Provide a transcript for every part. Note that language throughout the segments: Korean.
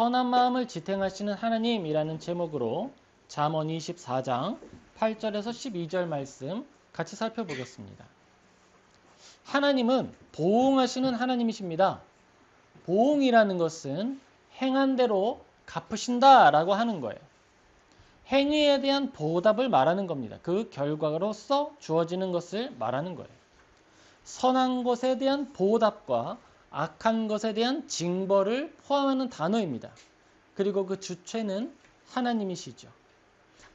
선한 마음을 지탱하시는 하나님이라는 제목으로 잠언 24장 8절에서 12절 말씀 같이 살펴보겠습니다. 하나님은 보응하시는 하나님이십니다. 보응이라는 것은 행한 대로 갚으신다라고 하는 거예요. 행위에 대한 보답을 말하는 겁니다. 그 결과로서 주어지는 것을 말하는 거예요. 선한 것에 대한 보답과 악한 것에 대한 징벌을 포함하는 단어입니다. 그리고 그 주체는 하나님이시죠.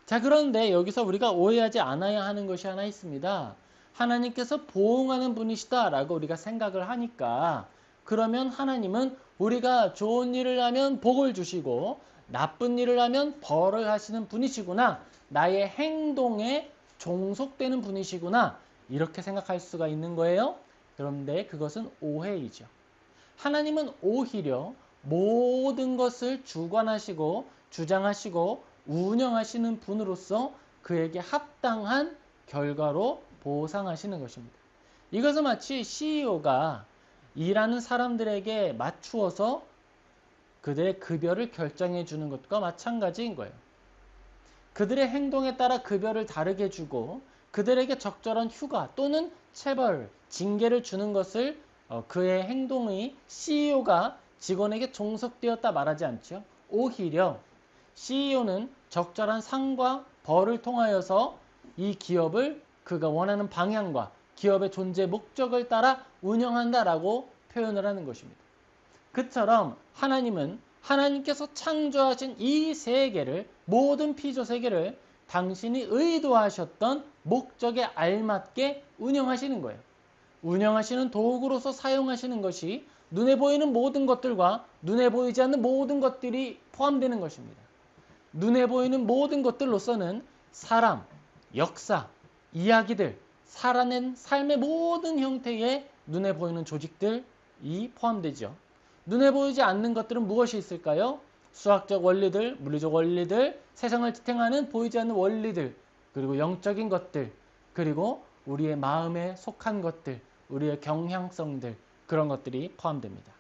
자, 그런데 여기서 우리가 오해하지 않아야 하는 것이 하나 있습니다. 하나님께서 보응하는 분이시다라고 우리가 생각을 하니까 그러면 하나님은 우리가 좋은 일을 하면 복을 주시고 나쁜 일을 하면 벌을 하시는 분이시구나. 나의 행동에 종속되는 분이시구나. 이렇게 생각할 수가 있는 거예요. 그런데 그것은 오해이죠. 하나님은 오히려 모든 것을 주관하시고 주장하시고 운영하시는 분으로서 그에게 합당한 결과로 보상하시는 것입니다. 이것은 마치 CEO가 일하는 사람들에게 맞추어서 그들의 급여를 결정해 주는 것과 마찬가지인 거예요. 그들의 행동에 따라 급여를 다르게 주고 그들에게 적절한 휴가 또는 체벌, 징계를 주는 것을 그의 행동이 CEO가 직원에게 종속되었다 말하지 않죠. 오히려 CEO는 적절한 상과 벌을 통하여서 이 기업을 그가 원하는 방향과 기업의 존재 목적을 따라 운영한다라고 표현을 하는 것입니다. 그처럼 하나님은 하나님께서 창조하신 이 세계를, 모든 피조 세계를 당신이 의도하셨던 목적에 알맞게 운영하시는 거예요. 운영하시는 도구로서 사용하시는 것이 눈에 보이는 모든 것들과 눈에 보이지 않는 모든 것들이 포함되는 것입니다. 눈에 보이는 모든 것들로서는 사람, 역사, 이야기들, 살아낸 삶의 모든 형태의 눈에 보이는 조직들이 포함되죠. 눈에 보이지 않는 것들은 무엇이 있을까요? 수학적 원리들, 물리적 원리들, 세상을 지탱하는 보이지 않는 원리들, 그리고 영적인 것들, 그리고 우리의 마음에 속한 것들, 우리의 경향성들, 그런 것들이 포함됩니다.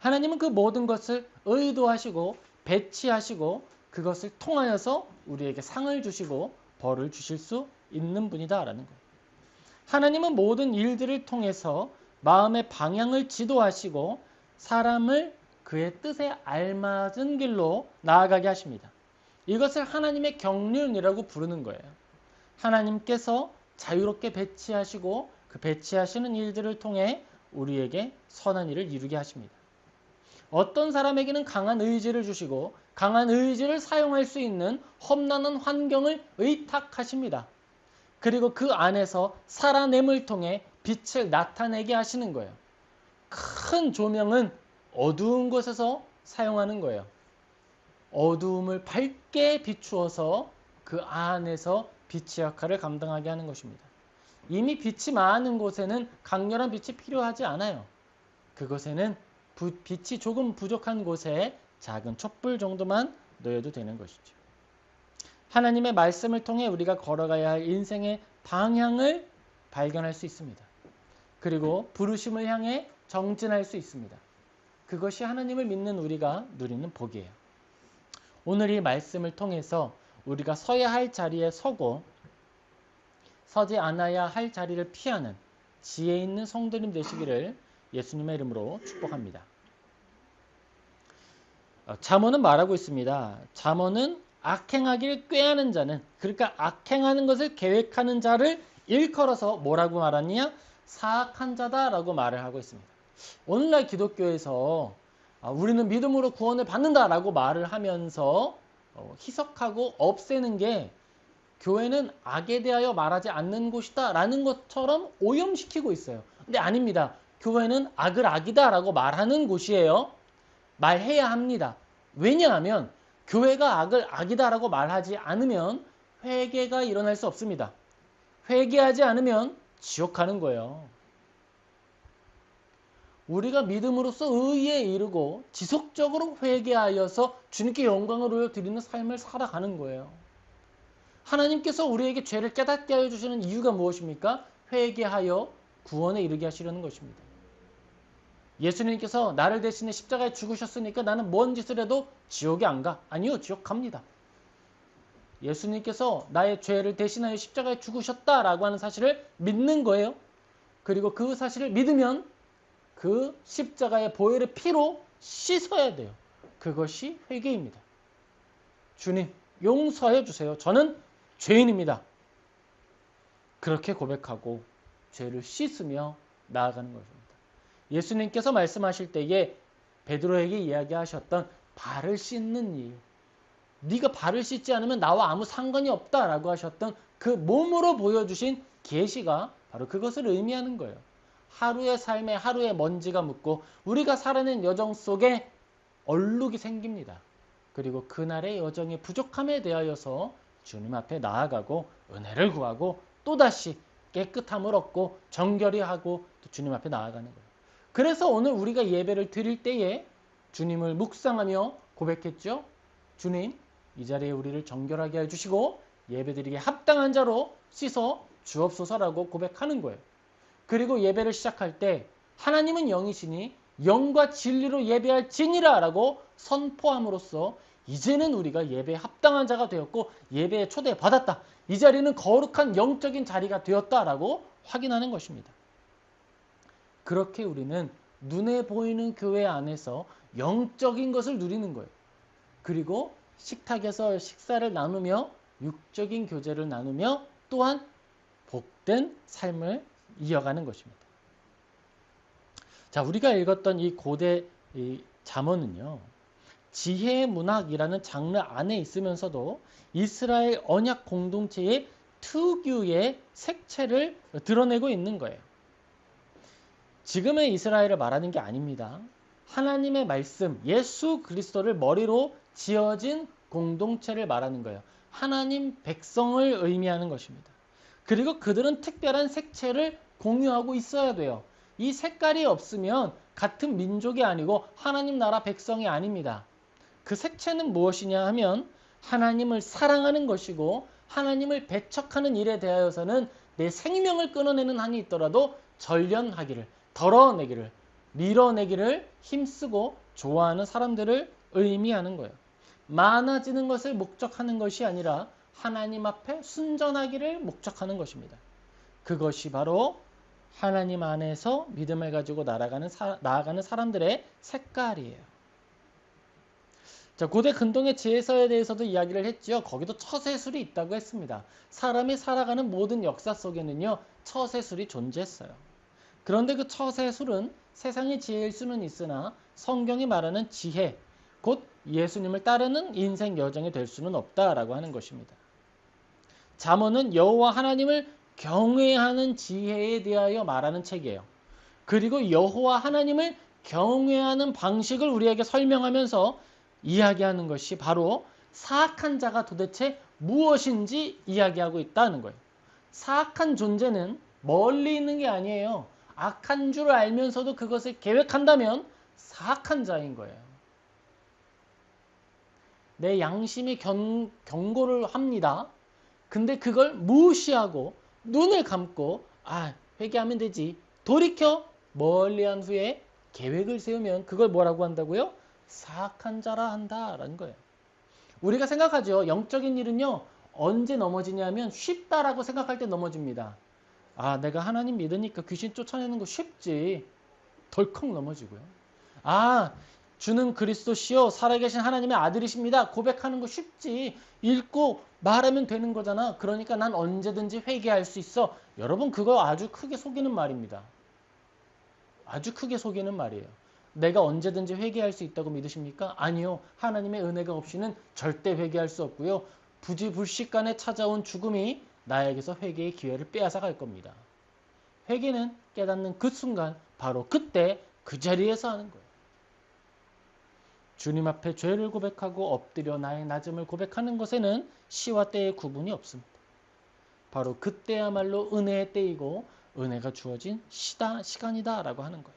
하나님은 그 모든 것을 의도하시고 배치하시고 그것을 통하여서 우리에게 상을 주시고 벌을 주실 수 있는 분이다라는 거예요. 하나님은 모든 일들을 통해서 마음의 방향을 지도하시고 사람을 그의 뜻에 알맞은 길로 나아가게 하십니다. 이것을 하나님의 경륜이라고 부르는 거예요. 하나님께서 자유롭게 배치하시고 그 배치하시는 일들을 통해 우리에게 선한 일을 이루게 하십니다. 어떤 사람에게는 강한 의지를 주시고 강한 의지를 사용할 수 있는 험난한 환경을 의탁하십니다. 그리고 그 안에서 살아냄을 통해 빛을 나타내게 하시는 거예요. 큰 조명은 어두운 곳에서 사용하는 거예요. 어두움을 밝게 비추어서 그 안에서 빛의 역할을 감당하게 하는 것입니다. 이미 빛이 많은 곳에는 강렬한 빛이 필요하지 않아요. 그곳에는 빛이 조금 부족한 곳에 작은 촛불 정도만 놓여도 되는 것이죠. 하나님의 말씀을 통해 우리가 걸어가야 할 인생의 방향을 발견할 수 있습니다. 그리고 부르심을 향해 정진할 수 있습니다. 그것이 하나님을 믿는 우리가 누리는 복이에요. 오늘 이 말씀을 통해서 우리가 서야 할 자리에 서고 서지 않아야 할 자리를 피하는 지혜 있는 성도님 되시기를 예수님의 이름으로 축복합니다. 잠언은 말하고 있습니다. 잠언은 악행하기를 꾀하는 자는, 그러니까 악행하는 것을 계획하는 자를 일컬어서 뭐라고 말하느냐? 사악한 자다라고 말을 하고 있습니다. 오늘날 기독교에서 우리는 믿음으로 구원을 받는다라고 말을 하면서 희석하고 없애는 게 교회는 악에 대하여 말하지 않는 곳이다 라는 것처럼 오염시키고 있어요. 근데 아닙니다. 교회는 악을 악이다라고 말하는 곳이에요. 말해야 합니다. 왜냐하면 교회가 악을 악이다라고 말하지 않으면 회개가 일어날 수 없습니다. 회개하지 않으면 지옥 가는 거예요. 우리가 믿음으로써 의에 이르고 지속적으로 회개하여서 주님께 영광을 올려드리는 삶을 살아가는 거예요. 하나님께서 우리에게 죄를 깨닫게 하여 주시는 이유가 무엇입니까? 회개하여 구원에 이르게 하시려는 것입니다. 예수님께서 나를 대신해 십자가에 죽으셨으니까 나는 뭔 짓을 해도 지옥에 안 가. 아니요, 지옥 갑니다. 예수님께서 나의 죄를 대신하여 십자가에 죽으셨다라고 하는 사실을 믿는 거예요. 그리고 그 사실을 믿으면 그 십자가의 보혈의 피로 씻어야 돼요. 그것이 회개입니다. 주님, 용서해 주세요. 저는 죄인입니다. 그렇게 고백하고 죄를 씻으며 나아가는 것입니다. 예수님께서 말씀하실 때에 베드로에게 이야기하셨던 발을 씻는 일, 네가 발을 씻지 않으면 나와 아무 상관이 없다라고 하셨던 그 몸으로 보여주신 계시가 바로 그것을 의미하는 거예요. 하루의 삶에 하루의 먼지가 묻고 우리가 살아낸 여정 속에 얼룩이 생깁니다. 그리고 그날의 여정의 부족함에 대하여서 주님 앞에 나아가고 은혜를 구하고 또다시 깨끗함을 얻고 정결히 하고 또 주님 앞에 나아가는 거예요. 그래서 오늘 우리가 예배를 드릴 때에 주님을 묵상하며 고백했죠. 주님, 이 자리에 우리를 정결하게 해주시고 예배드리기에 합당한 자로 씻어 주옵소서라고 고백하는 거예요. 그리고 예배를 시작할 때 하나님은 영이시니 영과 진리로 예배할 지니라 라고 선포함으로써 이제는 우리가 예배에 합당한 자가 되었고 예배에 초대받았다. 이 자리는 거룩한 영적인 자리가 되었다라고 확인하는 것입니다. 그렇게 우리는 눈에 보이는 교회 안에서 영적인 것을 누리는 거예요. 그리고 식탁에서 식사를 나누며 육적인 교제를 나누며 또한 복된 삶을 이어가는 것입니다. 자, 우리가 읽었던 이 고대 잠언은요, 지혜의 문학이라는 장르 안에 있으면서도 이스라엘 언약 공동체의 특유의 색채를 드러내고 있는 거예요. 지금의 이스라엘을 말하는 게 아닙니다. 하나님의 말씀, 예수 그리스도를 머리로 지어진 공동체를 말하는 거예요. 하나님 백성을 의미하는 것입니다. 그리고 그들은 특별한 색채를 공유하고 있어야 돼요. 이 색깔이 없으면 같은 민족이 아니고 하나님 나라 백성이 아닙니다. 그 색채는 무엇이냐 하면 하나님을 사랑하는 것이고 하나님을 배척하는 일에 대하여서는 내 생명을 끊어내는 한이 있더라도 전련하기를, 덜어내기를, 밀어내기를 힘쓰고 좋아하는 사람들을 의미하는 거예요. 많아지는 것을 목적하는 것이 아니라 하나님 앞에 순전하기를 목적하는 것입니다. 그것이 바로 하나님 안에서 믿음을 가지고 나아가는 사람들의 색깔이에요. 자, 고대 근동의 지혜서에 대해서도 이야기를 했죠. 거기도 처세술이 있다고 했습니다. 사람이 살아가는 모든 역사 속에는요, 처세술이 존재했어요. 그런데 그 처세술은 세상의 지혜일 수는 있으나 성경이 말하는 지혜, 곧 예수님을 따르는 인생 여정이 될 수는 없다라고 하는 것입니다. 잠언은 여호와 하나님을 경외하는 지혜에 대하여 말하는 책이에요. 그리고 여호와 하나님을 경외하는 방식을 우리에게 설명하면서 이야기하는 것이 바로 사악한 자가 도대체 무엇인지 이야기하고 있다는 거예요. 사악한 존재는 멀리 있는 게 아니에요. 악한 줄 알면서도 그것을 계획한다면 사악한 자인 거예요. 내 양심이 경고를 합니다. 근데 그걸 무시하고 눈을 감고 회개하면 되지. 돌이켜 멀리한 후에 계획을 세우면 그걸 뭐라고 한다고요? 사악한 자라 한다라는 거예요. 우리가 생각하죠. 영적인 일은요. 언제 넘어지냐면 쉽다라고 생각할 때 넘어집니다. 내가 하나님 믿으니까 귀신 쫓아내는 거 쉽지. 덜컥 넘어지고요. 주는 그리스도시요 살아계신 하나님의 아들이십니다. 고백하는 거 쉽지. 읽고 말하면 되는 거잖아. 그러니까 난 언제든지 회개할 수 있어. 여러분 그거 아주 크게 속이는 말입니다. 아주 크게 속이는 말이에요. 내가 언제든지 회개할 수 있다고 믿으십니까? 아니요. 하나님의 은혜가 없이는 절대 회개할 수 없고요. 부지불식간에 찾아온 죽음이 나에게서 회개의 기회를 빼앗아 갈 겁니다. 회개는 깨닫는 그 순간 바로 그때 그 자리에서 하는 거예요. 주님 앞에 죄를 고백하고 엎드려 나의 낮음을 고백하는 것에는 시와 때의 구분이 없습니다. 바로 그때야말로 은혜의 때이고 은혜가 주어진 시간이다 라고 하는 거예요.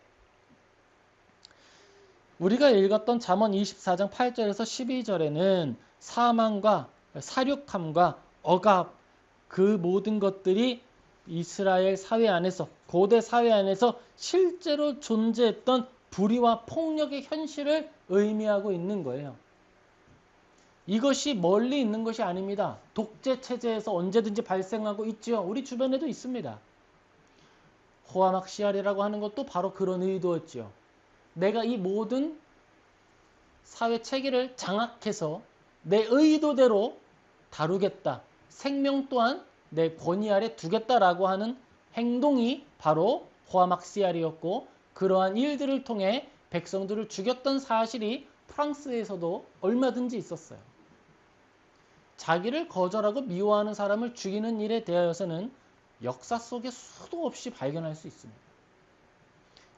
우리가 읽었던 잠언 24장 8절에서 12절에는 사망과 사륙함과 억압 그 모든 것들이 이스라엘 사회 안에서 고대 사회 안에서 실제로 존재했던 불의와 폭력의 현실을 의미하고 있는 거예요. 이것이 멀리 있는 것이 아닙니다. 독재 체제에서 언제든지 발생하고 있죠. 우리 주변에도 있습니다. 호아막시알이라고 하는 것도 바로 그런 의도였죠. 내가 이 모든 사회 체계를 장악해서 내 의도대로 다루겠다. 생명 또한 내 권위 아래 두겠다라고 하는 행동이 바로 호아막시알이었고, 그러한 일들을 통해 백성들을 죽였던 사실이 프랑스에서도 얼마든지 있었어요. 자기를 거절하고 미워하는 사람을 죽이는 일에 대하여서는 역사 속에 수도 없이 발견할 수 있습니다.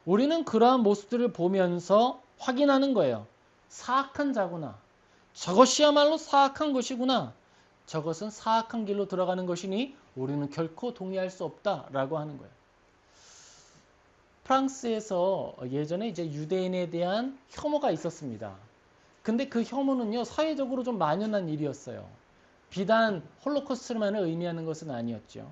우리는 그러한 모습들을 보면서 확인하는 거예요. 사악한 자구나. 저것이야말로 사악한 것이구나. 저것은 사악한 길로 들어가는 것이니 우리는 결코 동의할 수 없다라고 하는 거예요. 프랑스에서 예전에 이제 유대인에 대한 혐오가 있었습니다. 근데 그 혐오는요, 사회적으로 좀 만연한 일이었어요. 비단 홀로코스트만을 의미하는 것은 아니었죠.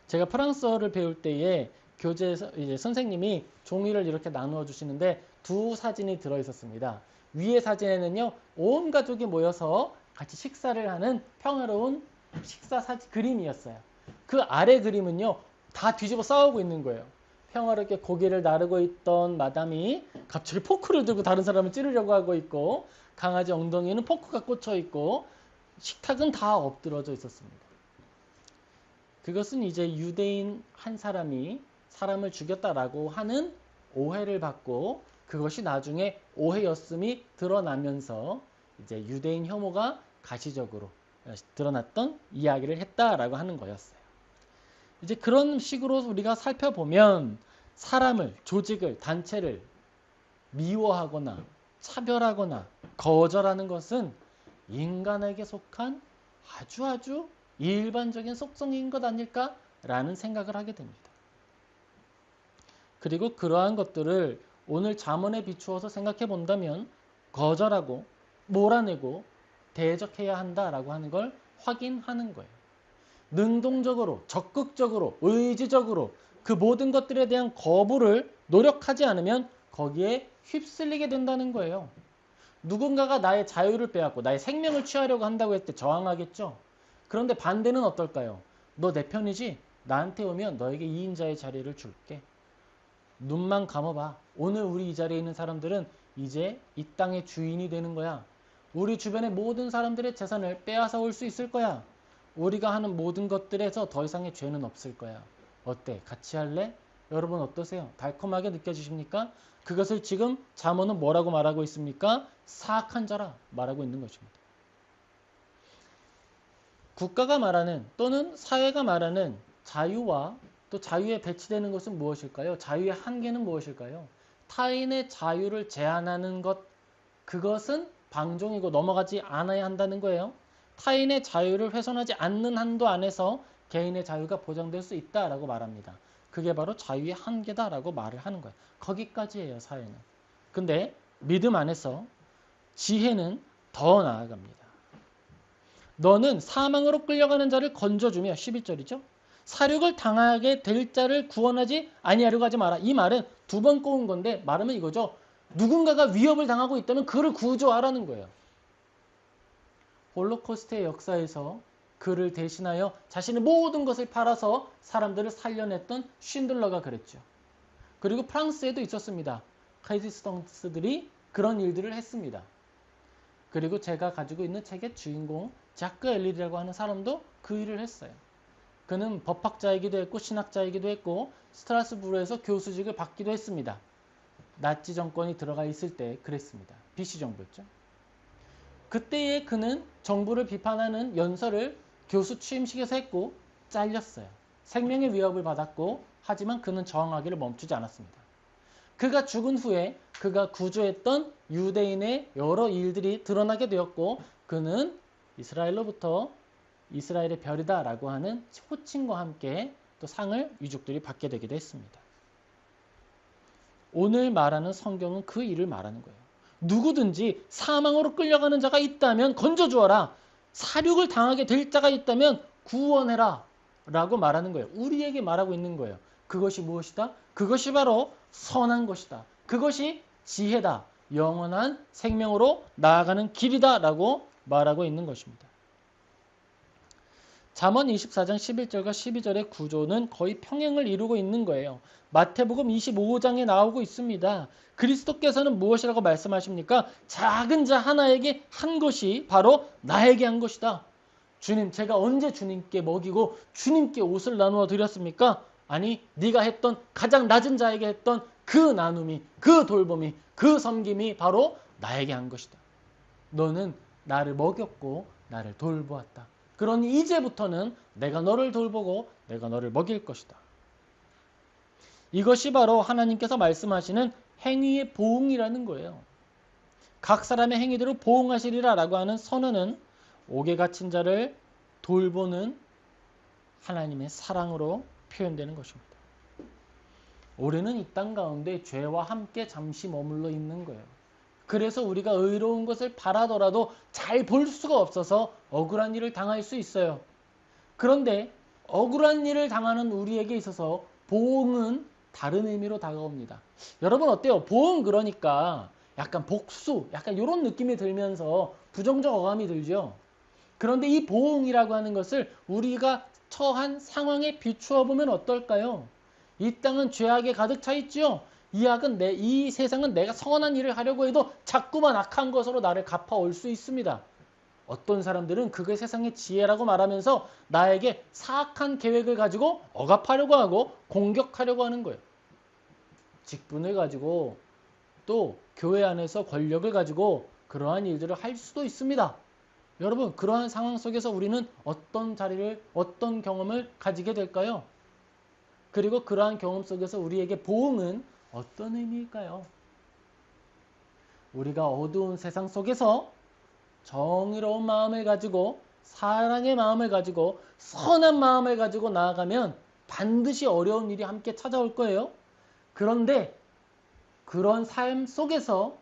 제가 프랑스어를 배울 때에 교재에서 이제 선생님이 종이를 이렇게 나누어 주시는데 두 사진이 들어 있었습니다. 위의 사진에는요, 온 가족이 모여서 같이 식사를 하는 평화로운 식사 사진 그림이었어요. 그 아래 그림은요, 다 뒤집어 싸우고 있는 거예요. 평화롭게 고기를 나르고 있던 마담이 갑자기 포크를 들고 다른 사람을 찌르려고 하고 있고, 강아지 엉덩이에는 포크가 꽂혀 있고, 식탁은 다 엎드러져 있었습니다. 그것은 이제 유대인 한 사람이 사람을 죽였다라고 하는 오해를 받고, 그것이 나중에 오해였음이 드러나면서 이제 유대인 혐오가 가시적으로 드러났던 이야기를 했다라고 하는 거였어요. 이제 그런 식으로 우리가 살펴보면 사람을, 조직을, 단체를 미워하거나 차별하거나 거절하는 것은 인간에게 속한 아주 일반적인 속성인 것 아닐까라는 생각을 하게 됩니다. 그리고 그러한 것들을 오늘 잠언에 비추어서 생각해 본다면 거절하고 몰아내고 대적해야 한다라고 하는 걸 확인하는 거예요. 능동적으로, 적극적으로, 의지적으로 그 모든 것들에 대한 거부를 노력하지 않으면 거기에 휩쓸리게 된다는 거예요. 누군가가 나의 자유를 빼앗고 나의 생명을 취하려고 한다고 했을 때 저항하겠죠. 그런데 반대는 어떨까요? 너 내 편이지? 나한테 오면 너에게 2인자의 자리를 줄게. 눈만 감아봐. 오늘 우리 이 자리에 있는 사람들은 이제 이 땅의 주인이 되는 거야. 우리 주변의 모든 사람들의 재산을 빼앗아 올 수 있을 거야. 우리가 하는 모든 것들에서 더 이상의 죄는 없을 거야. 어때? 같이 할래? 여러분 어떠세요? 달콤하게 느껴지십니까? 그것을 지금 잠언은 뭐라고 말하고 있습니까? 사악한 자라 말하고 있는 것입니다. 국가가 말하는 또는 사회가 말하는 자유와 또 자유에 배치되는 것은 무엇일까요? 자유의 한계는 무엇일까요? 타인의 자유를 제한하는 것, 그것은 방종이고 넘어가지 않아야 한다는 거예요. 타인의 자유를 훼손하지 않는 한도 안에서 개인의 자유가 보장될 수 있다라고 말합니다. 그게 바로 자유의 한계다라고 말을 하는 거예요. 거기까지예요, 사회는. 근데 믿음 안에서 지혜는 더 나아갑니다. 너는 사망으로 끌려가는 자를 건져주며 12절이죠. 사륙을 당하게 될 자를 구원하지 아니하려고 하지 마라. 이 말은 두 번 꼬은 건데 말하면 이거죠. 누군가가 위협을 당하고 있다면 그를 구조하라는 거예요. 홀로코스트의 역사에서 그를 대신하여 자신의 모든 것을 팔아서 사람들을 살려냈던 쉰들러가 그랬죠. 그리고 프랑스에도 있었습니다. 레지스탕스들이 그런 일들을 했습니다. 그리고 제가 가지고 있는 책의 주인공 자크 엘릴이라고 하는 사람도 그 일을 했어요. 그는 법학자이기도 했고 신학자이기도 했고 스트라스부르에서 교수직을 받기도 했습니다. 나치 정권이 들어가 있을 때 그랬습니다. BC 정부였죠. 그때에 그는 정부를 비판하는 연설을 교수 취임식에서 했고 잘렸어요. 생명의 위협을 받았고 하지만 그는 저항하기를 멈추지 않았습니다. 그가 죽은 후에 그가 구조했던 유대인의 여러 일들이 드러나게 되었고 그는 이스라엘로부터 이스라엘의 별이다 라고 하는 호칭과 함께 또 상을 유족들이 받게 되기도 했습니다. 오늘 말하는 성경은 그 일을 말하는 거예요. 누구든지 사망으로 끌려가는 자가 있다면 건져주어라. 사륙을 당하게 될 자가 있다면 구원해라 라고 말하는 거예요. 우리에게 말하고 있는 거예요. 그것이 무엇이다? 그것이 바로 선한 것이다. 그것이 지혜다. 영원한 생명으로 나아가는 길이다 라고 말하고 있는 것입니다. 잠언 24장 11절과 12절의 구조는 거의 평행을 이루고 있는 거예요. 마태복음 25장에 나오고 있습니다. 그리스도께서는 무엇이라고 말씀하십니까? 작은 자 하나에게 한 것이 바로 나에게 한 것이다. 주님, 제가 언제 주님께 먹이고 주님께 옷을 나누어 드렸습니까? 아니, 네가 했던 가장 낮은 자에게 했던 그 나눔이, 그 돌봄이, 그 섬김이 바로 나에게 한 것이다. 너는 나를 먹였고 나를 돌보았다. 그러니 이제부터는 내가 너를 돌보고 내가 너를 먹일 것이다. 이것이 바로 하나님께서 말씀하시는 행위의 보응이라는 거예요. 각 사람의 행위대로 보응하시리라 라고 하는 선언은 옥에 갇힌 자를 돌보는 하나님의 사랑으로 표현되는 것입니다. 우리는 이 땅 가운데 죄와 함께 잠시 머물러 있는 거예요. 그래서 우리가 의로운 것을 바라더라도 잘 볼 수가 없어서 억울한 일을 당할 수 있어요. 그런데 억울한 일을 당하는 우리에게 있어서 보응은 다른 의미로 다가옵니다. 여러분 어때요? 보응 그러니까 약간 복수, 약간 이런 느낌이 들면서 부정적 어감이 들죠. 그런데 이 보응이라고 하는 것을 우리가 처한 상황에 비추어 보면 어떨까요? 이 땅은 죄악에 가득 차 있죠. 이 세상은 내가 선한 일을 하려고 해도 자꾸만 악한 것으로 나를 갚아올 수 있습니다. 어떤 사람들은 그게 세상의 지혜라고 말하면서 나에게 사악한 계획을 가지고 억압하려고 하고 공격하려고 하는 거예요. 직분을 가지고 또 교회 안에서 권력을 가지고 그러한 일들을 할 수도 있습니다. 여러분, 그러한 상황 속에서 우리는 어떤 자리를, 어떤 경험을 가지게 될까요? 그리고 그러한 경험 속에서 우리에게 보응은 어떤 의미일까요? 우리가 어두운 세상 속에서 정의로운 마음을 가지고 사랑의 마음을 가지고 선한 마음을 가지고 나아가면 반드시 어려운 일이 함께 찾아올 거예요. 그런데 그런 삶 속에서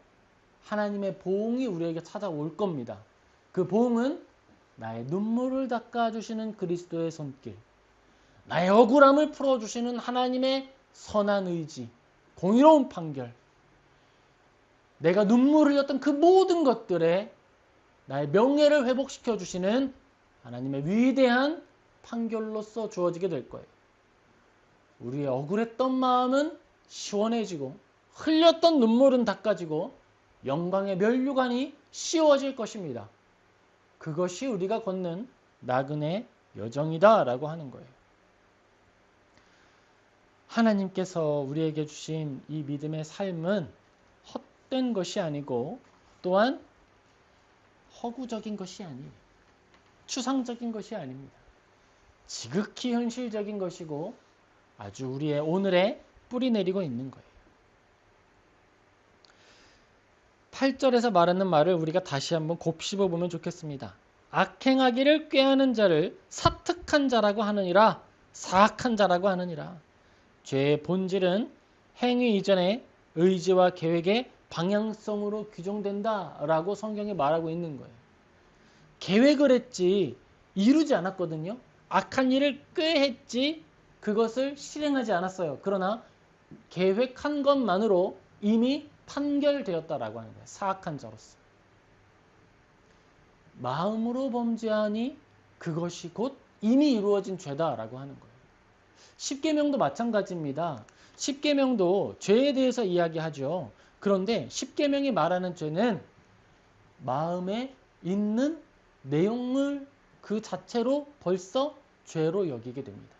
하나님의 보응이 우리에게 찾아올 겁니다. 그 보응은 나의 눈물을 닦아주시는 그리스도의 손길, 나의 억울함을 풀어주시는 하나님의 선한 의지, 공의로운 판결, 내가 눈물을 흘렸던 그 모든 것들에 나의 명예를 회복시켜 주시는 하나님의 위대한 판결로서 주어지게 될 거예요. 우리의 억울했던 마음은 시원해지고 흘렸던 눈물은 닦아지고 영광의 면류관이 씌워질 것입니다. 그것이 우리가 걷는 나그네 여정이다 라고 하는 거예요. 하나님께서 우리에게 주신 이 믿음의 삶은 헛된 것이 아니고 또한 허구적인 것이 아니에요. 추상적인 것이 아닙니다. 지극히 현실적인 것이고 아주 우리의 오늘에 뿌리 내리고 있는 거예요. 8절에서 말하는 말을 우리가 다시 한번 곱씹어 보면 좋겠습니다. 악행하기를 꾀하는 자를 사특한 자라고 하느니라, 사악한 자라고 하느니라. 죄의 본질은 행위 이전에 의지와 계획의 방향성으로 규정된다라고 성경이 말하고 있는 거예요. 계획을 했지 이루지 않았거든요. 악한 일을 꾀했지 그것을 실행하지 않았어요. 그러나 계획한 것만으로 이미 판결되었다라고 하는 거예요. 사악한 자로서. 마음으로 범죄하니 그것이 곧 이미 이루어진 죄다라고 하는 거예요. 십계명도 마찬가지입니다. 십계명도 죄에 대해서 이야기하죠. 그런데 십계명이 말하는 죄는 마음에 있는 내용을 그 자체로 벌써 죄로 여기게 됩니다.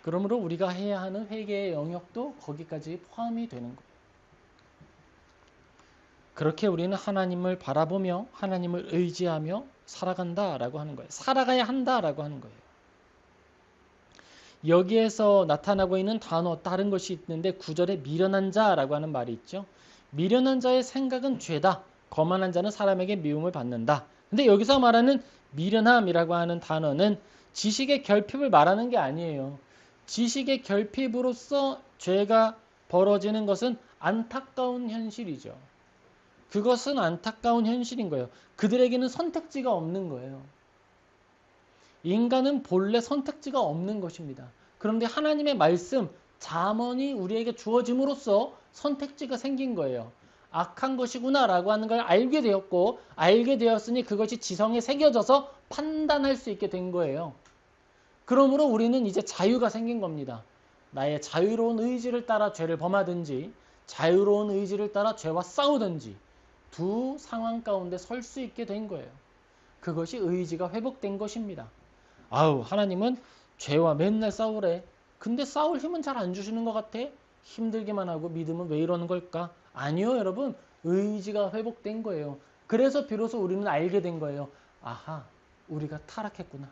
그러므로 우리가 해야 하는 회개의 영역도 거기까지 포함이 되는 거예요. 그렇게 우리는 하나님을 바라보며 하나님을 의지하며 살아간다라고 하는 거예요. 살아가야 한다라고 하는 거예요. 여기에서 나타나고 있는 단어 다른 것이 있는데 9절에 미련한 자라고 하는 말이 있죠. 미련한 자의 생각은 죄다. 거만한 자는 사람에게 미움을 받는다. 근데 여기서 말하는 미련함이라고 하는 단어는 지식의 결핍을 말하는 게 아니에요. 지식의 결핍으로써 죄가 벌어지는 것은 안타까운 현실이죠. 그것은 안타까운 현실인 거예요. 그들에게는 선택지가 없는 거예요. 인간은 본래 선택지가 없는 것입니다. 그런데 하나님의 말씀, 잠언이 우리에게 주어짐으로써 선택지가 생긴 거예요. 악한 것이구나 라고 하는 걸 알게 되었고 알게 되었으니 그것이 지성에 새겨져서 판단할 수 있게 된 거예요. 그러므로 우리는 이제 자유가 생긴 겁니다. 나의 자유로운 의지를 따라 죄를 범하든지 자유로운 의지를 따라 죄와 싸우든지 두 상황 가운데 설 수 있게 된 거예요. 그것이 의지가 회복된 것입니다. 아우, 하나님은 죄와 맨날 싸우래. 근데 싸울 힘은 잘 안 주시는 것 같아. 힘들기만 하고 믿음은 왜 이러는 걸까? 아니요, 여러분. 의지가 회복된 거예요. 그래서 비로소 우리는 알게 된 거예요. 아하, 우리가 타락했구나.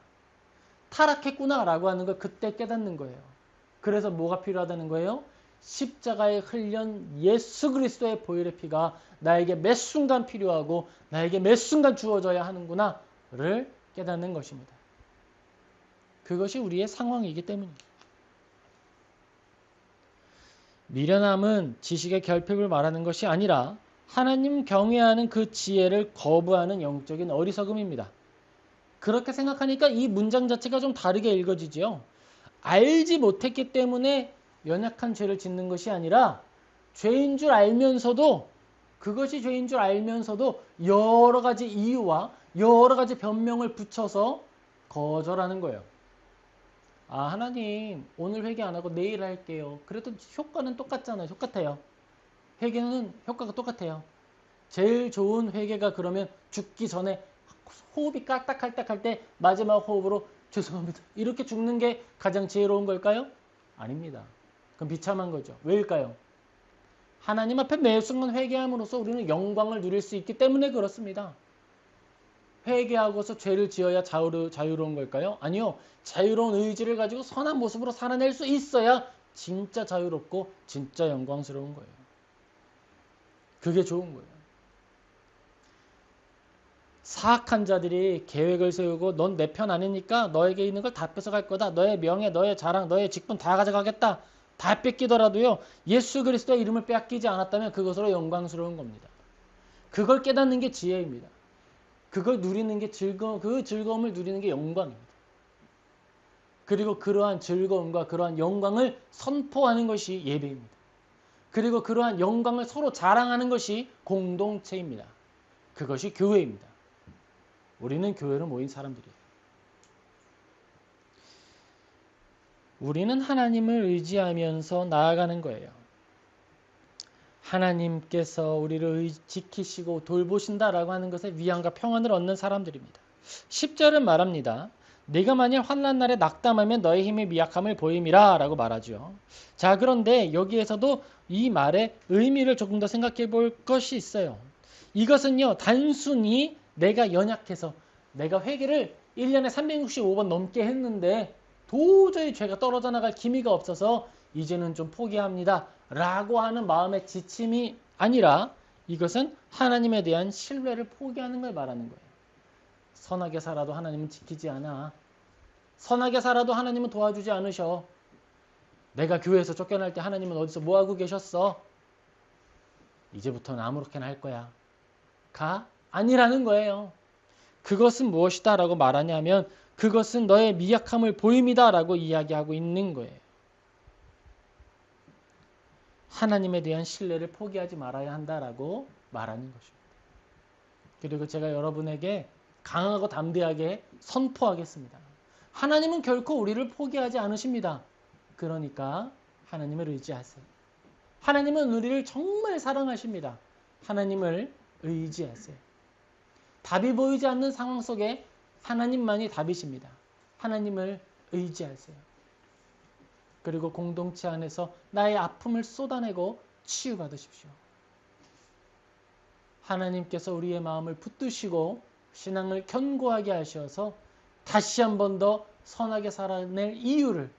타락했구나 라고 하는 걸 그때 깨닫는 거예요. 그래서 뭐가 필요하다는 거예요? 십자가에 흘린 예수 그리스도의 보혈의 피가 나에게 매 순간 필요하고 나에게 매 순간 주어져야 하는구나를 깨닫는 것입니다. 그것이 우리의 상황이기 때문입니다. 미련함은 지식의 결핍을 말하는 것이 아니라 하나님 경외하는 그 지혜를 거부하는 영적인 어리석음입니다. 그렇게 생각하니까 이 문장 자체가 좀 다르게 읽어지죠. 알지 못했기 때문에 연약한 죄를 짓는 것이 아니라 죄인 줄 알면서도 그것이 죄인 줄 알면서도 여러 가지 이유와 여러 가지 변명을 붙여서 거절하는 거예요. 아, 하나님 오늘 회개 안 하고 내일 할게요. 그래도 효과는 똑같잖아요. 똑같아요. 회개는 효과가 똑같아요. 제일 좋은 회개가 그러면 죽기 전에 호흡이 깔딱깔딱할 때 마지막 호흡으로 죄송합니다. 이렇게 죽는 게 가장 지혜로운 걸까요? 아닙니다. 그럼 비참한 거죠. 왜일까요? 하나님 앞에 매 순간 회개함으로써 우리는 영광을 누릴 수 있기 때문에 그렇습니다. 회개하고서 죄를 지어야 자유로운 걸까요? 아니요. 자유로운 의지를 가지고 선한 모습으로 살아낼 수 있어야 진짜 자유롭고 진짜 영광스러운 거예요. 그게 좋은 거예요. 사악한 자들이 계획을 세우고 넌 내 편 아니니까 너에게 있는 걸 다 뺏어갈 거다. 너의 명예, 너의 자랑, 너의 직분 다 가져가겠다. 다 뺏기더라도요. 예수 그리스도의 이름을 빼앗기지 않았다면 그것으로 영광스러운 겁니다. 그걸 깨닫는 게 지혜입니다. 그걸 누리는 게 그 즐거움을 누리는 게 영광입니다. 그리고 그러한 즐거움과 그러한 영광을 선포하는 것이 예배입니다. 그리고 그러한 영광을 서로 자랑하는 것이 공동체입니다. 그것이 교회입니다. 우리는 교회로 모인 사람들이에요. 우리는 하나님을 의지하면서 나아가는 거예요. 하나님께서 우리를 지키시고 돌보신다라고 하는 것에 위안과 평안을 얻는 사람들입니다. 10절은 말합니다. 네가 만일 환난 날에 낙담하면 너의 힘의 미약함을 보임이라 라고 말하죠. 자, 그런데 여기에서도 이 말의 의미를 조금 더 생각해 볼 것이 있어요. 이것은요, 단순히 내가 연약해서 내가 회개를 1년에 365번 넘게 했는데 도저히 죄가 떨어져 나갈 기미가 없어서 이제는 좀 포기합니다 라고 하는 마음의 지침이 아니라 이것은 하나님에 대한 신뢰를 포기하는 걸 말하는 거예요. 선하게 살아도 하나님은 지키지 않아. 선하게 살아도 하나님은 도와주지 않으셔. 내가 교회에서 쫓겨날 때 하나님은 어디서 뭐하고 계셨어? 이제부터는 아무렇게나 할 거야. 가? 아니라는 거예요. 그것은 무엇이다 라고 말하냐면 그것은 너의 미약함을 보임이다 라고 이야기하고 있는 거예요. 하나님에 대한 신뢰를 포기하지 말아야 한다라고 말하는 것입니다. 그리고 제가 여러분에게 강하고 담대하게 선포하겠습니다. 하나님은 결코 우리를 포기하지 않으십니다. 그러니까 하나님을 의지하세요. 하나님은 우리를 정말 사랑하십니다. 하나님을 의지하세요. 답이 보이지 않는 상황 속에 하나님만이 답이십니다. 하나님을 의지하세요. 그리고 공동체 안에서 나의 아픔을 쏟아내고 치유받으십시오. 하나님께서 우리의 마음을 붙드시고 신앙을 견고하게 하셔서 다시 한 번 더 선하게 살아낼 이유를,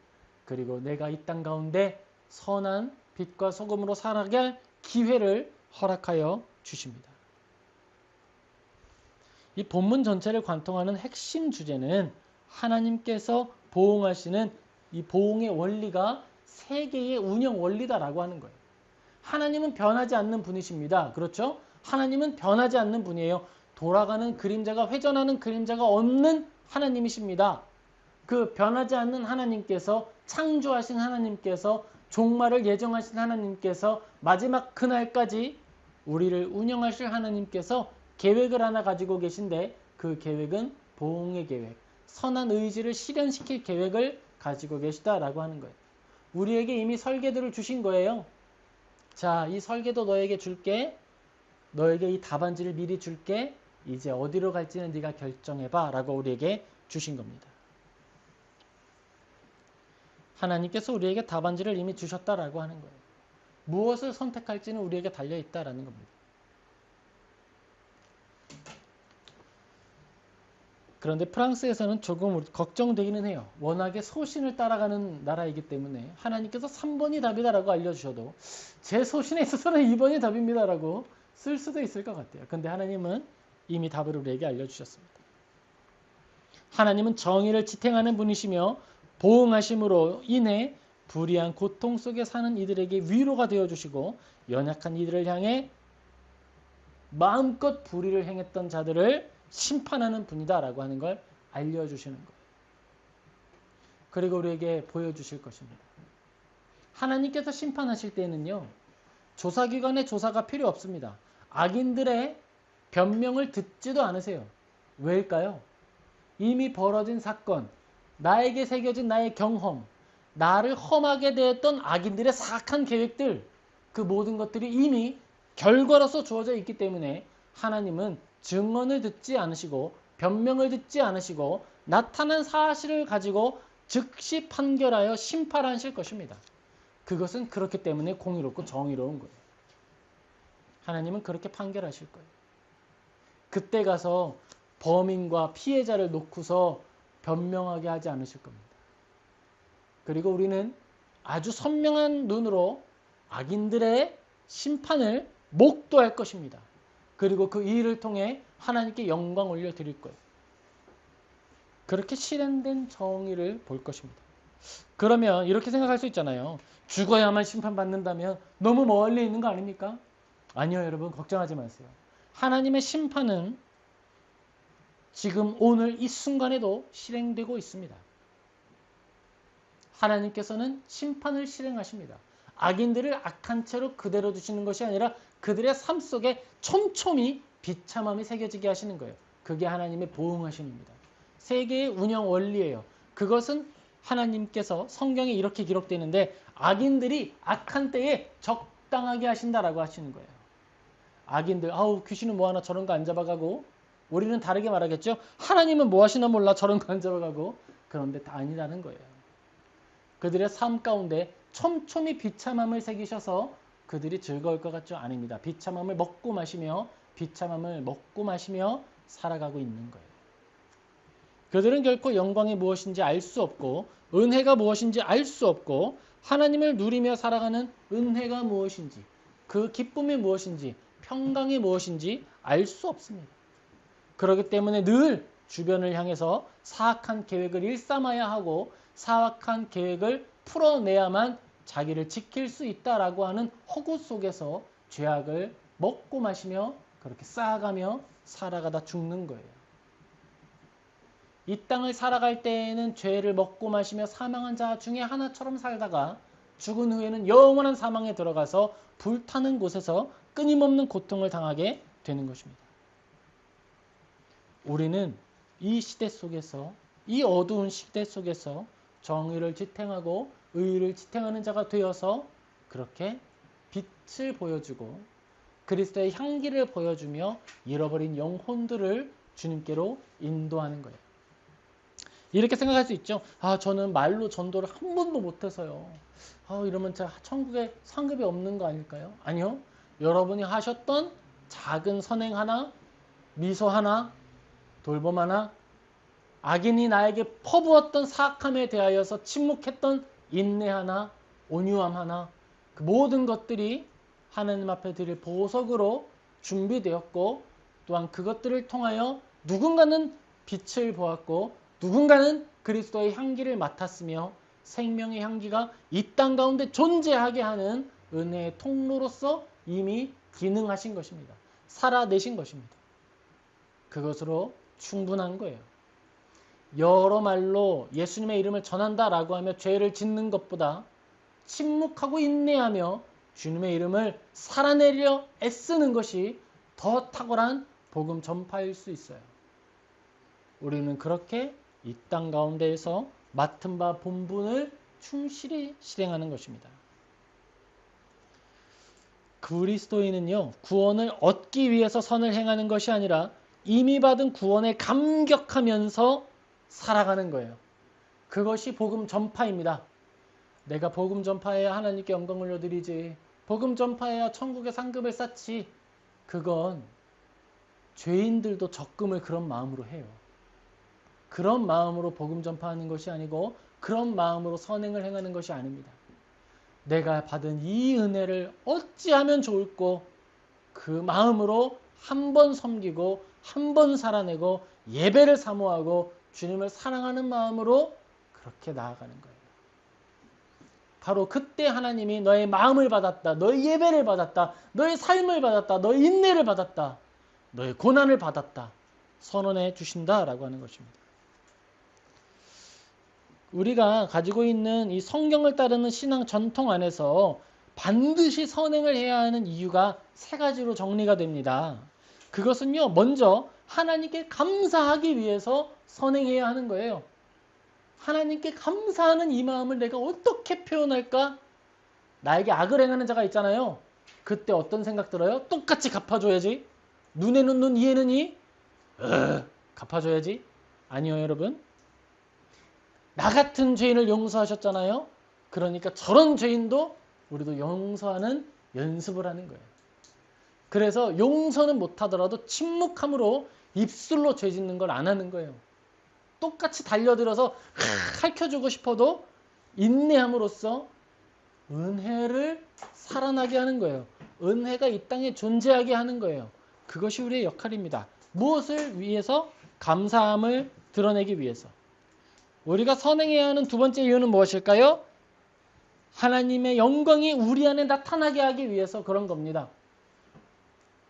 그리고 내가 이 땅 가운데 선한 빛과 소금으로 살아가게 할 기회를 허락하여 주십니다. 이 본문 전체를 관통하는 핵심 주제는 하나님께서 보응하시는 이 보응의 원리가 세계의 운영 원리다라고 하는 거예요. 하나님은 변하지 않는 분이십니다. 그렇죠? 하나님은 변하지 않는 분이에요. 돌아가는 그림자가, 회전하는 그림자가 없는 하나님이십니다. 그 변하지 않는 하나님께서, 창조하신 하나님께서 종말을 예정하신 하나님께서 마지막 그날까지 우리를 운영하실 하나님께서 계획을 하나 가지고 계신데 그 계획은 보응의 계획, 선한 의지를 실현시킬 계획을 가지고 계시다라고 하는 거예요. 우리에게 이미 설계도를 주신 거예요. 자, 이 설계도 너에게 줄게. 너에게 이 답안지를 미리 줄게. 이제 어디로 갈지는 네가 결정해봐 라고 우리에게 주신 겁니다. 하나님께서 우리에게 답안지를 이미 주셨다라고 하는 거예요. 무엇을 선택할지는 우리에게 달려있다라는 겁니다. 그런데 프랑스에서는 조금 걱정되기는 해요. 워낙에 소신을 따라가는 나라이기 때문에 하나님께서 3번이 답이다라고 알려주셔도 제 소신에 있어서는 2번이 답입니다라고 쓸 수도 있을 것 같아요. 근데 하나님은 이미 답을 우리에게 알려주셨습니다. 하나님은 정의를 지탱하는 분이시며 보응하심으로 인해 불의한 고통 속에 사는 이들에게 위로가 되어주시고 연약한 이들을 향해 마음껏 불의를 행했던 자들을 심판하는 분이다라고 하는 걸 알려주시는 거예요. 그리고 우리에게 보여주실 것입니다. 하나님께서 심판하실 때는요. 조사기관의 조사가 필요 없습니다. 악인들의 변명을 듣지도 않으세요. 왜일까요? 이미 벌어진 사건, 나에게 새겨진 나의 경험, 나를 험하게 대했던 악인들의 사악한 계획들, 그 모든 것들이 이미 결과로서 주어져 있기 때문에 하나님은 증언을 듣지 않으시고 변명을 듣지 않으시고 나타난 사실을 가지고 즉시 판결하여 심판하실 것입니다. 그것은 그렇기 때문에 공의롭고 정의로운 거예요. 하나님은 그렇게 판결하실 거예요. 그때 가서 범인과 피해자를 놓고서 변명하게 하지 않으실 겁니다. 그리고 우리는 아주 선명한 눈으로 악인들의 심판을 목도할 것입니다. 그리고 그 일을 통해 하나님께 영광 올려드릴 거예요. 그렇게 실현된 정의를 볼 것입니다. 그러면 이렇게 생각할 수 있잖아요. 죽어야만 심판받는다면 너무 멀리 있는 거 아닙니까? 아니요, 여러분 걱정하지 마세요. 하나님의 심판은 지금 오늘 이 순간에도 실행되고 있습니다. 하나님께서는 심판을 실행하십니다. 악인들을 악한 채로 그대로 두시는 것이 아니라 그들의 삶 속에 촘촘히 비참함이 새겨지게 하시는 거예요. 그게 하나님의 보응하심입니다. 세계의 운영 원리예요. 그것은 하나님께서 성경에 이렇게 기록되는데 악인들이 악한 때에 적당하게 하신다라고 하시는 거예요. 악인들, 아우 귀신은 뭐하나 저런 거 안 잡아가고, 우리는 다르게 말하겠죠. 하나님은 뭐 하시나 몰라 저런 거 안 잡아가고. 그런데 다 아니라는 거예요. 그들의 삶 가운데 촘촘히 비참함을 새기셔서 그들이 즐거울 것 같죠? 아닙니다. 비참함을 먹고 마시며 살아가고 있는 거예요. 그들은 결코 영광이 무엇인지 알 수 없고 은혜가 무엇인지 알 수 없고 하나님을 누리며 살아가는 은혜가 무엇인지, 그 기쁨이 무엇인지, 평강이 무엇인지 알 수 없습니다. 그렇기 때문에 늘 주변을 향해서 사악한 계획을 일삼아야 하고 사악한 계획을 풀어내야만 자기를 지킬 수 있다라고 하는 허구 속에서 죄악을 먹고 마시며 그렇게 쌓아가며 살아가다 죽는 거예요. 이 땅을 살아갈 때에는 죄를 먹고 마시며 사망한 자 중에 하나처럼 살다가 죽은 후에는 영원한 사망에 들어가서 불타는 곳에서 끊임없는 고통을 당하게 되는 것입니다. 우리는 이 시대 속에서, 이 어두운 시대 속에서 정의를 지탱하고 의를 지탱하는 자가 되어서 그렇게 빛을 보여주고 그리스도의 향기를 보여주며 잃어버린 영혼들을 주님께로 인도하는 거예요. 이렇게 생각할 수 있죠. 저는 말로 전도를 한 번도 못해서요. 이러면 제가 천국에 상급이 없는 거 아닐까요? 아니요. 여러분이 하셨던 작은 선행 하나, 미소 하나, 돌봄 하나, 악인이 나에게 퍼부었던 사악함에 대하여서 침묵했던 인내 하나, 온유함 하나, 그 모든 것들이 하나님 앞에 드릴 보석으로 준비되었고 또한 그것들을 통하여 누군가는 빛을 보았고 누군가는 그리스도의 향기를 맡았으며 생명의 향기가 이 땅 가운데 존재하게 하는 은혜의 통로로서 이미 기능하신 것입니다. 살아내신 것입니다. 그것으로 충분한 거예요. 여러 말로 예수님의 이름을 전한다라고 하며 죄를 짓는 것보다 침묵하고 인내하며 주님의 이름을 살아내려 애쓰는 것이 더 탁월한 복음 전파일 수 있어요. 우리는 그렇게 이 땅 가운데에서 맡은 바 본분을 충실히 실행하는 것입니다. 그리스도인은요, 구원을 얻기 위해서 선을 행하는 것이 아니라 이미 받은 구원에 감격하면서 살아가는 거예요. 그것이 복음 전파입니다. 내가 복음 전파해야 하나님께 영광을 올려드리지, 복음 전파해야 천국의 상급을 쌓지, 그건 죄인들도 적금을 그런 마음으로 해요. 그런 마음으로 복음 전파하는 것이 아니고 그런 마음으로 선행을 행하는 것이 아닙니다. 내가 받은 이 은혜를 어찌하면 좋을꼬, 그 마음으로 한 번 섬기고 한 번 살아내고 예배를 사모하고 주님을 사랑하는 마음으로 그렇게 나아가는 거예요. 바로 그때 하나님이 너의 마음을 받았다, 너의 예배를 받았다, 너의 삶을 받았다, 너의 인내를 받았다, 너의 고난을 받았다 선언해 주신다라고 하는 것입니다. 우리가 가지고 있는 이 성경을 따르는 신앙 전통 안에서 반드시 선행을 해야 하는 이유가 세 가지로 정리가 됩니다. 그것은요, 먼저 하나님께 감사하기 위해서 선행해야 하는 거예요. 하나님께 감사하는 이 마음을 내가 어떻게 표현할까? 나에게 악을 행하는 자가 있잖아요. 그때 어떤 생각 들어요? 똑같이 갚아줘야지. 눈에는 눈, 이에는 이. 갚아줘야지. 아니요, 여러분. 나 같은 죄인을 용서하셨잖아요. 그러니까 저런 죄인도 우리도 용서하는 연습을 하는 거예요. 그래서 용서는 못하더라도 침묵함으로 입술로 죄 짓는 걸 안 하는 거예요. 똑같이 달려들어서 가르쳐주고 싶어도 인내함으로써 은혜를 살아나게 하는 거예요. 은혜가 이 땅에 존재하게 하는 거예요. 그것이 우리의 역할입니다. 무엇을 위해서? 감사함을 드러내기 위해서. 우리가 선행해야 하는 두 번째 이유는 무엇일까요? 하나님의 영광이 우리 안에 나타나게 하기 위해서 그런 겁니다.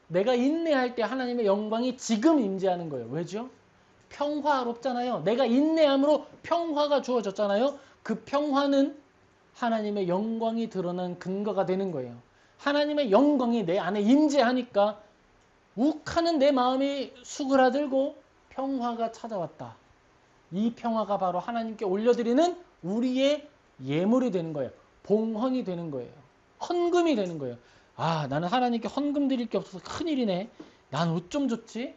내가 인내할 때 하나님의 영광이 지금 임재하는 거예요. 왜죠? 평화롭잖아요. 내가 인내함으로 평화가 주어졌잖아요. 그 평화는 하나님의 영광이 드러난 근거가 되는 거예요. 하나님의 영광이 내 안에 임재하니까 욱하는 내 마음이 수그라들고 평화가 찾아왔다. 이 평화가 바로 하나님께 올려드리는 우리의 예물이 되는 거예요. 봉헌이 되는 거예요. 헌금이 되는 거예요. 아, 나는 하나님께 헌금 드릴 게 없어서 큰일이네. 난 어쩜 좋지?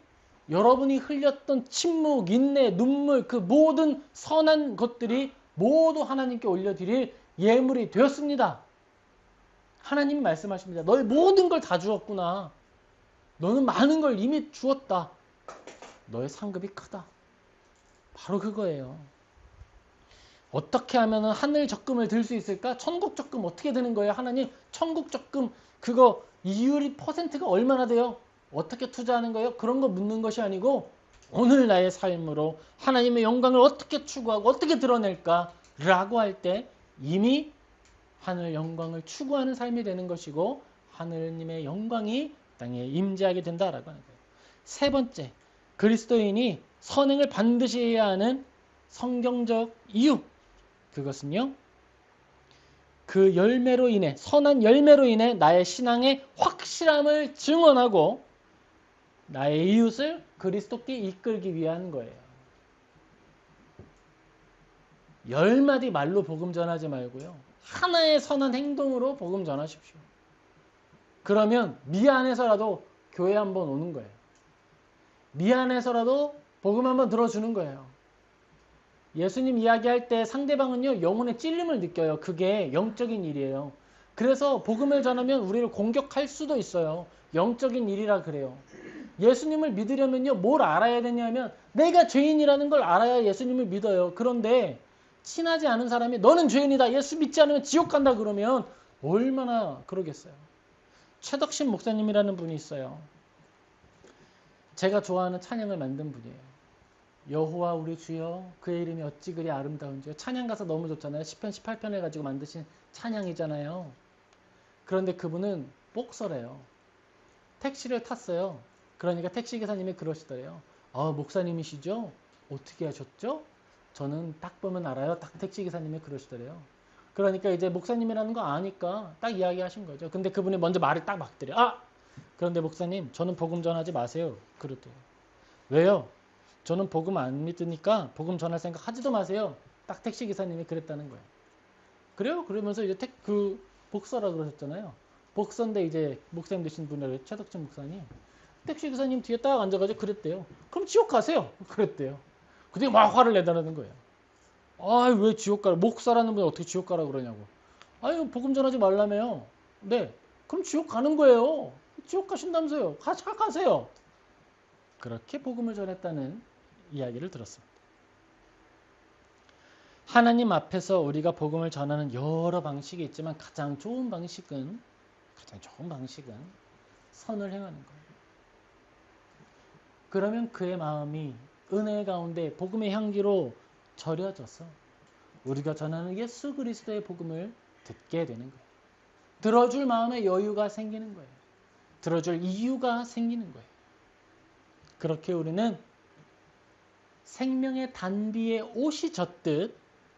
여러분이 흘렸던 침묵, 인내, 눈물, 그 모든 선한 것들이 모두 하나님께 올려드릴 예물이 되었습니다. 하나님이 말씀하십니다. 너의 모든 걸 다 주었구나. 너는 많은 걸 이미 주었다. 너의 상급이 크다. 바로 그거예요. 어떻게 하면 하늘 적금을 들 수 있을까? 천국 적금 어떻게 되는 거예요? 하나님, 천국 적금 그거 이율이 퍼센트가 얼마나 돼요? 어떻게 투자하는 거예요? 그런 거 묻는 것이 아니고 오늘 나의 삶으로 하나님의 영광을 어떻게 추구하고 어떻게 드러낼까? 라고 할 때 이미 하늘 영광을 추구하는 삶이 되는 것이고 하느님의 영광이 땅에 임재하게 된다라고 하는 거예요. 세 번째, 그리스도인이 선행을 반드시 해야 하는 성경적 이유, 그것은요, 그 열매로 인해, 선한 열매로 인해 나의 신앙의 확실함을 증언하고 나의 이웃을 그리스도께 이끌기 위한 거예요. 10마디 말로 복음 전하지 말고요, 하나의 선한 행동으로 복음 전하십시오. 그러면 미안해서라도 교회 한번 오는 거예요. 미안해서라도 복음 한번 들어주는 거예요. 예수님 이야기할 때 상대방은요, 영혼의 찔림을 느껴요. 그게 영적인 일이에요. 그래서 복음을 전하면 우리를 공격할 수도 있어요. 영적인 일이라 그래요. 예수님을 믿으려면요, 뭘 알아야 되냐면 내가 죄인이라는 걸 알아야 예수님을 믿어요. 그런데 친하지 않은 사람이 너는 죄인이다, 예수 믿지 않으면 지옥 간다 그러면 얼마나 그러겠어요. 최덕신 목사님이라는 분이 있어요. 제가 좋아하는 찬양을 만든 분이에요. 여호와 우리 주여 그의 이름이 어찌 그리 아름다운지요. 찬양 가사 너무 좋잖아요. 10편 18편을 가지고 만드신 찬양이잖아요. 그런데 그분은 복서래요. 택시를 탔어요. 그러니까 택시기사님이 그러시더래요. 목사님이시죠? 어떻게 하셨죠? 저는 딱 보면 알아요. 딱 택시기사님이 그러시더래요. 그러니까 이제 목사님이라는 거 아니까 딱 이야기하신 거죠. 근데 그분이 먼저 말을 딱 막더래. 아! 그런데 목사님, 저는 복음 전하지 마세요. 그러대요. 왜요? 저는 복음 안 믿으니까 복음 전할 생각 하지도 마세요. 딱 택시 기사님이 그랬다는 거예요. 그래요? 그러면서 이제 복서라 그러셨잖아요. 복서인데 이제 목사님 되신 분이라 최덕진 목사님. 택시 기사님 뒤에 딱 앉아가지고 그랬대요. 그럼 지옥 가세요. 그랬대요. 근데 막 화를 내다라는 거예요. 아, 왜 지옥 가라? 목사라는 분이 어떻게 지옥 가라 그러냐고. 아유, 복음 전하지 말라며요. 네. 그럼 지옥 가는 거예요. 지옥 가신다면서요. 가세요. 그렇게 복음을 전했다는 이야기를 들었습니다. 하나님 앞에서 우리가 복음을 전하는 여러 방식이 있지만 가장 좋은 방식은 선을 행하는 거예요. 그러면 그의 마음이 은혜 가운데 복음의 향기로 절여져서 우리가 전하는 예수 그리스도의 복음을 듣게 되는 거예요. 들어줄 마음의 여유가 생기는 거예요. 들어줄 이유가 생기는 거예요. 그렇게 우리는 생명의 단비에 옷이 젖듯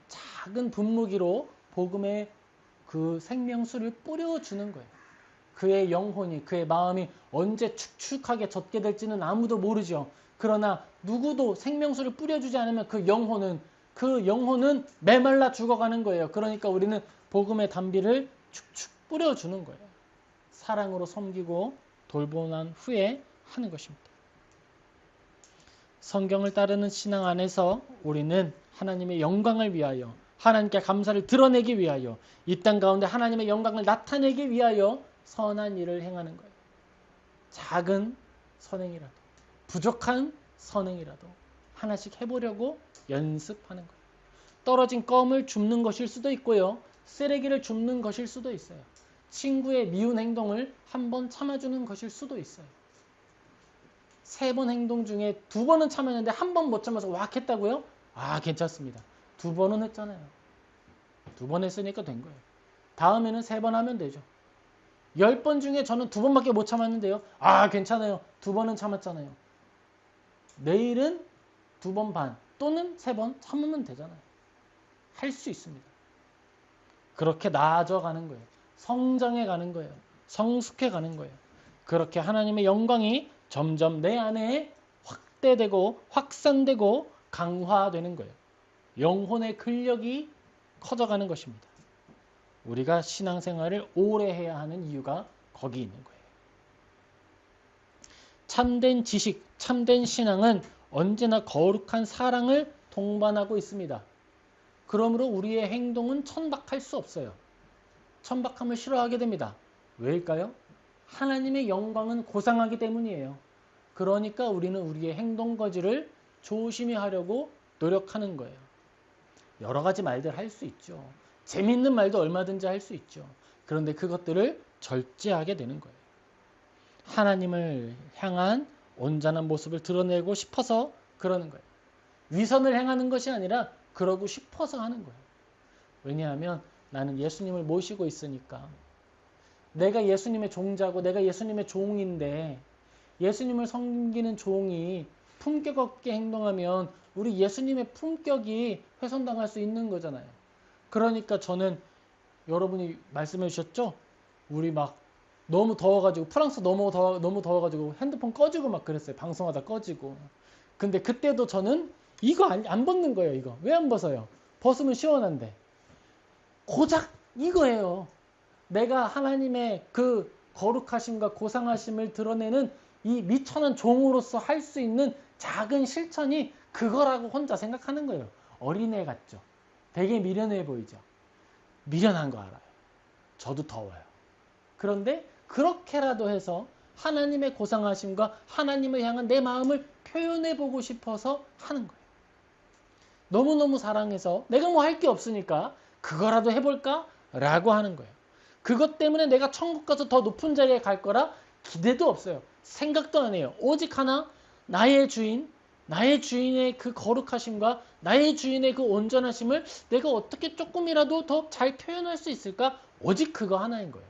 작은 분무기로 복음의 그 생명수를 뿌려주는 거예요. 그의 영혼이, 그의 마음이 언제 축축하게 젖게 될지는 아무도 모르죠. 그러나 누구도 생명수를 뿌려주지 않으면 그 영혼은 메말라 죽어가는 거예요. 그러니까 우리는 복음의 단비를 축축 뿌려주는 거예요. 사랑으로 섬기고 돌보난 후에 하는 것입니다. 성경을 따르는 신앙 안에서 우리는 하나님의 영광을 위하여, 하나님께 감사를 드러내기 위하여, 이 땅 가운데 하나님의 영광을 나타내기 위하여 선한 일을 행하는 거예요. 작은 선행이라도, 부족한 선행이라도 하나씩 해보려고 연습하는 거예요. 떨어진 껌을 줍는 것일 수도 있고요. 쓰레기를 줍는 것일 수도 있어요. 친구의 미운 행동을 한 번 참아주는 것일 수도 있어요. 3번 행동 중에 2번은 참았는데 한 번 못 참아서 왁 했다고요? 아, 괜찮습니다. 2번은 했잖아요. 2번 했으니까 된 거예요. 다음에는 3번 하면 되죠. 10번 중에 저는 2번밖에 못 참았는데요. 아, 괜찮아요. 2번은 참았잖아요. 내일은 2번 반 또는 3번 참으면 되잖아요. 할 수 있습니다. 그렇게 나아져가는 거예요. 성장해 가는 거예요. 성숙해 가는 거예요. 그렇게 하나님의 영광이 점점 내 안에 확대되고 확산되고 강화되는 거예요. 영혼의 근력이 커져가는 것입니다. 우리가 신앙생활을 오래 해야 하는 이유가 거기 있는 거예요. 참된 지식, 참된 신앙은 언제나 거룩한 사랑을 동반하고 있습니다. 그러므로 우리의 행동은 천박할 수 없어요. 천박함을 싫어하게 됩니다. 왜일까요? 하나님의 영광은 고상하기 때문이에요. 그러니까 우리는 우리의 행동 거지를 조심히 하려고 노력하는 거예요. 여러 가지 말들 할 수 있죠. 재밌는 말도 얼마든지 할 수 있죠. 그런데 그것들을 절제하게 되는 거예요. 하나님을 향한 온전한 모습을 드러내고 싶어서 그러는 거예요. 위선을 행하는 것이 아니라 그러고 싶어서 하는 거예요. 왜냐하면 나는 예수님을 모시고 있으니까. 내가 예수님의 종자고 내가 예수님의 종인데 예수님을 섬기는 종이 품격 없게 행동하면 우리 예수님의 품격이 훼손당할 수 있는 거잖아요. 그러니까 저는 여러분이 말씀해 주셨죠? 우리 막 너무 더워가지고 프랑스 너무 더워가지고 핸드폰 꺼지고 막 그랬어요. 방송하다 꺼지고. 근데 그때도 저는 이거 안 벗는 거예요. 이거 왜 안 벗어요? 벗으면 시원한데. 고작 이거예요. 내가 하나님의 그 거룩하심과 고상하심을 드러내는 이 미천한 종으로서 할 수 있는 작은 실천이 그거라고 혼자 생각하는 거예요. 어린애 같죠? 되게 미련해 보이죠? 미련한 거 알아요. 저도 더워요. 그런데 그렇게라도 해서 하나님의 고상하심과 하나님을 향한 내 마음을 표현해 보고 싶어서 하는 거예요. 너무너무 사랑해서 내가 뭐 할 게 없으니까 그거라도 해볼까? 라고 하는 거예요. 그것 때문에 내가 천국 가서 더 높은 자리에 갈 거라 기대도 없어요. 생각도 안 해요. 오직 하나, 나의 주인의 그 거룩하심과 나의 주인의 그 온전하심을 내가 어떻게 조금이라도 더 잘 표현할 수 있을까? 오직 그거 하나인 거예요.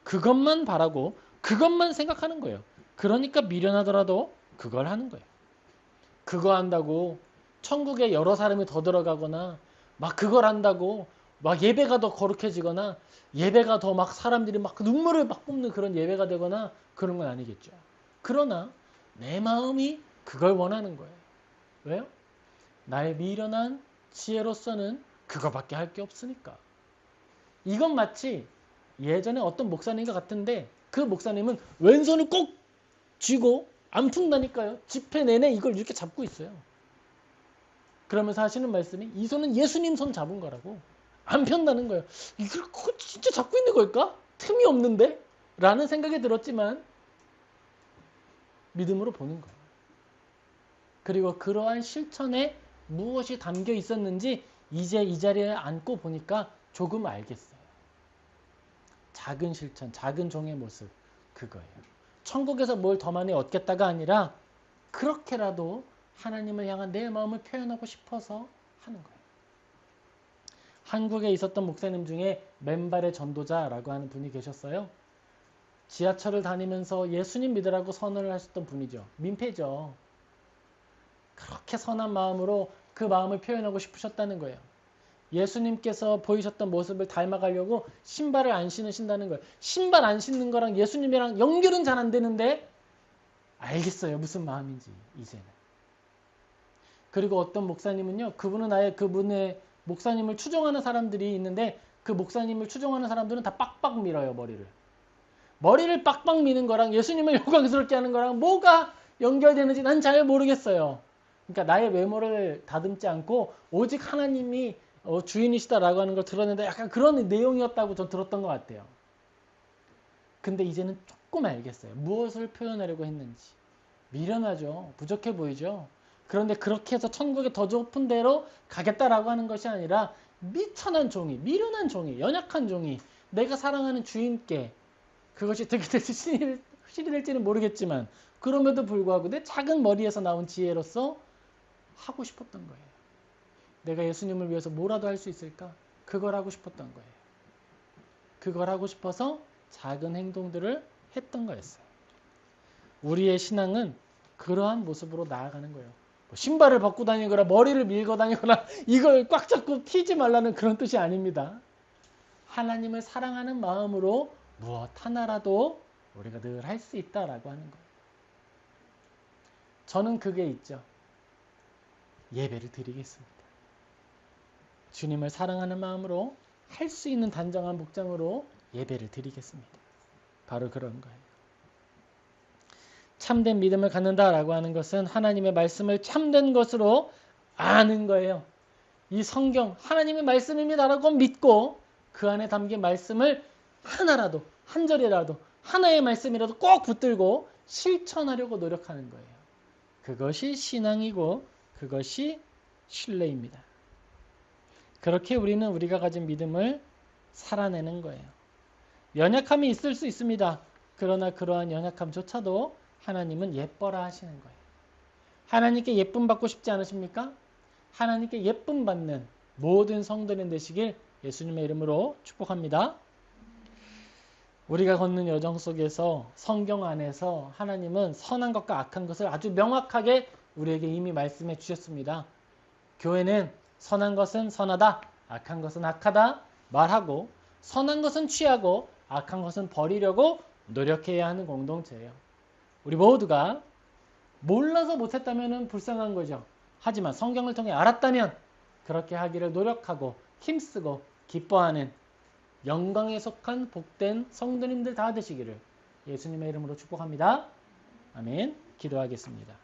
그것만 바라고 그것만 생각하는 거예요. 그러니까 미련하더라도 그걸 하는 거예요. 그거 한다고 천국에 여러 사람이 더 들어가거나 막 그걸 한다고 막 예배가 더 거룩해지거나 예배가 더 막 사람들이 막 눈물을 막 뿜는 그런 예배가 되거나 그런 건 아니겠죠. 그러나 내 마음이 그걸 원하는 거예요. 왜요? 나의 미련한 지혜로서는 그거밖에 할 게 없으니까. 이건 마치 예전에 어떤 목사님과 같은데 그 목사님은 왼손을 꼭 쥐고 안 푼다니까요. 집회 내내 이걸 이렇게 잡고 있어요. 그러면서 하시는 말씀이 이 손은 예수님 손 잡은 거라고. 안 편다는 거예요. 이걸 진짜 잡고 있는 걸까? 틈이 없는데? 라는 생각이 들었지만 믿음으로 보는 거예요. 그리고 그러한 실천에 무엇이 담겨 있었는지 이제 이 자리에 앉고 보니까 조금 알겠어요. 작은 실천, 작은 종의 모습, 그거예요. 천국에서 뭘 더 많이 얻겠다가 아니라 그렇게라도 하나님을 향한 내 마음을 표현하고 싶어서 하는 거예요. 한국에 있었던 목사님 중에 맨발의 전도자라고 하는 분이 계셨어요. 지하철을 다니면서 예수님 믿으라고 선언을 하셨던 분이죠. 민폐죠. 그렇게 선한 마음으로 그 마음을 표현하고 싶으셨다는 거예요. 예수님께서 보이셨던 모습을 닮아가려고 신발을 안 신으신다는 거예요. 신발 안 신는 거랑 예수님이랑 연결은 잘 안 되는데 알겠어요. 무슨 마음인지 이제는. 그리고 어떤 목사님은요. 그분은 아예 그분의 목사님을 추종하는 사람들이 있는데 그 목사님을 추종하는 사람들은 다 빡빡 밀어요. 머리를 빡빡 미는 거랑 예수님을 영광스럽게 하는 거랑 뭐가 연결되는지 난 잘 모르겠어요. 그러니까 나의 외모를 다듬지 않고 오직 하나님이 주인이시다라고 하는 걸 드러낸다. 약간 그런 내용이었다고 전 들었던 것 같아요. 근데 이제는 조금 알겠어요. 무엇을 표현하려고 했는지. 미련하죠. 부족해 보이죠. 그런데 그렇게 해서 천국에 더 높은 데로 가겠다라고 하는 것이 아니라 미천한 종이, 미련한 종이, 연약한 종이 내가 사랑하는 주인께 그것이 되게 실이 될지는 모르겠지만 그럼에도 불구하고 내 작은 머리에서 나온 지혜로서 하고 싶었던 거예요. 내가 예수님을 위해서 뭐라도 할 수 있을까? 그걸 하고 싶었던 거예요. 그걸 하고 싶어서 작은 행동들을 했던 거였어요. 우리의 신앙은 그러한 모습으로 나아가는 거예요. 신발을 벗고 다니거나 머리를 밀고 다니거나 이걸 꽉 잡고 튀지 말라는 그런 뜻이 아닙니다. 하나님을 사랑하는 마음으로 무엇 하나라도 우리가 늘 할 수 있다라고 하는 거예요. 저는 그게 있죠. 예배를 드리겠습니다. 주님을 사랑하는 마음으로 할 수 있는 단정한 복장으로 예배를 드리겠습니다. 바로 그런 거예요. 참된 믿음을 갖는다라고 하는 것은 하나님의 말씀을 참된 것으로 아는 거예요. 이 성경 하나님의 말씀입니다라고 믿고 그 안에 담긴 말씀을 하나라도 한 절이라도 하나의 말씀이라도 꼭 붙들고 실천하려고 노력하는 거예요. 그것이 신앙이고 그것이 신뢰입니다. 그렇게 우리는 우리가 가진 믿음을 살아내는 거예요. 연약함이 있을 수 있습니다. 그러나 그러한 연약함조차도 하나님은 예뻐라 하시는 거예요. 하나님께 예쁨 받고 싶지 않으십니까? 하나님께 예쁨 받는 모든 성도님 되시길 예수님의 이름으로 축복합니다. 우리가 걷는 여정 속에서 성경 안에서 하나님은 선한 것과 악한 것을 아주 명확하게 우리에게 이미 말씀해 주셨습니다. 교회는 선한 것은 선하다, 악한 것은 악하다 말하고 선한 것은 취하고 악한 것은 버리려고 노력해야 하는 공동체예요. 우리 모두가 몰라서 못했다면 불쌍한 거죠. 하지만 성경을 통해 알았다면 그렇게 하기를 노력하고 힘쓰고 기뻐하는 영광에 속한 복된 성도님들 다 되시기를 예수님의 이름으로 축복합니다. 아멘. 기도하겠습니다.